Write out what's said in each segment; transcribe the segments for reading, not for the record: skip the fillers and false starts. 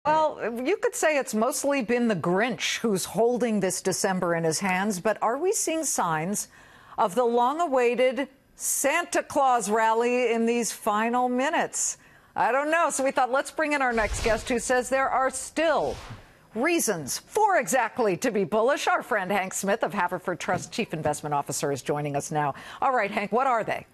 Well, you could say it's mostly been the Grinch who's holding this December in his hands, but are we seeing signs of the long-awaited Santa Claus rally in these final minutes? I don't know. So we thought, let's bring in our next guest who says there are still reasons for exactly to be bullish. Our friend Hank Smith of Haverford Trust Chief Investment Officer is joining us now. All right, Hank, what are they?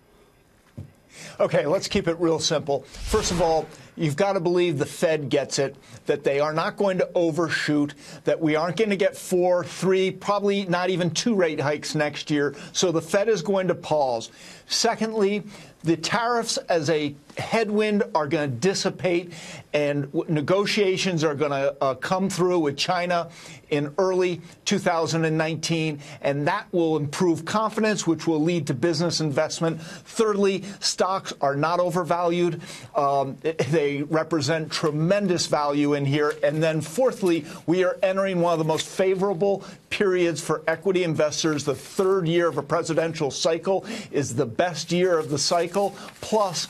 Okay, let's keep it real simple. First of all, you've got to believe the Fed gets it, that they are not going to overshoot, that we aren't going to get 4, 3, probably not even 2 rate hikes next year. So the Fed is going to pause. Secondly, the tariffs as a headwind are going to dissipate, and negotiations are going to come through with China in early 2019, and that will improve confidence, which will lead to business investment. Thirdly, stocks are not overvalued. They represent tremendous value in here. And then fourthly, we are entering one of the most favorable periods for equity investors. The third year of a presidential cycle is the best year of the cycle. Plus,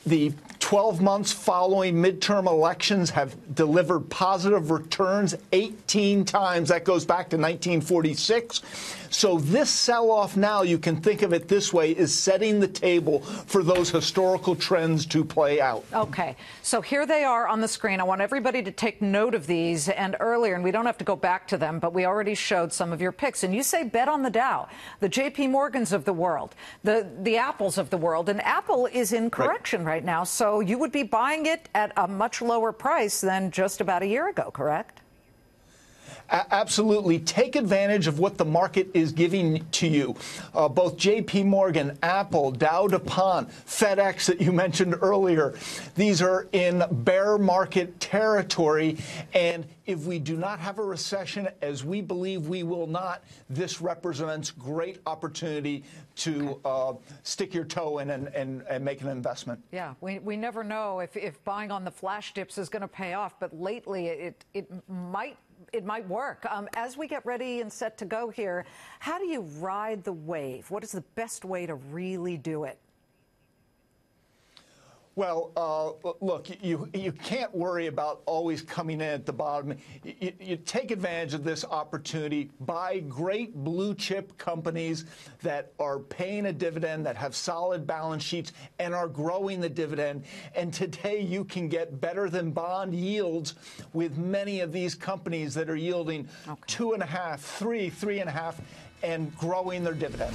the 12 months following midterm elections have delivered positive returns 18 times. That goes back to 1946. So this sell-off now, you can think of it this way, is setting the table for those historical trends to play out. Okay, so here they are on the screen. I want everybody to take note of these. And earlier, and we don't have to go back to them, but we already showed some of your picks. And you say bet on the Dow, the J.P. Morgans of the world, the Apples of the world. And Apple is in correction right now, so you would be buying it at a much lower price than just about a year ago, correct? Absolutely. Take advantage of what the market is giving to you. Both J.P. Morgan, Apple, Dow DuPont, FedEx that you mentioned earlier. These are in bear market territory. And if we do not have a recession, as we believe we will not, this represents great opportunity to stick your toe in and make an investment. Yeah, we never know if buying on the flash dips is going to pay off, but lately it might work. As we get ready and set to go here, how do you ride the wave? What is the best way to really do it? Well, look, you can't worry about always coming in at the bottom. You take advantage of this opportunity. Buy great blue chip companies that are paying a dividend, that have solid balance sheets, and are growing the dividend. And today you can get better than bond yields with many of these companies that are yielding 2.5, 3, 3.5, and growing their dividend.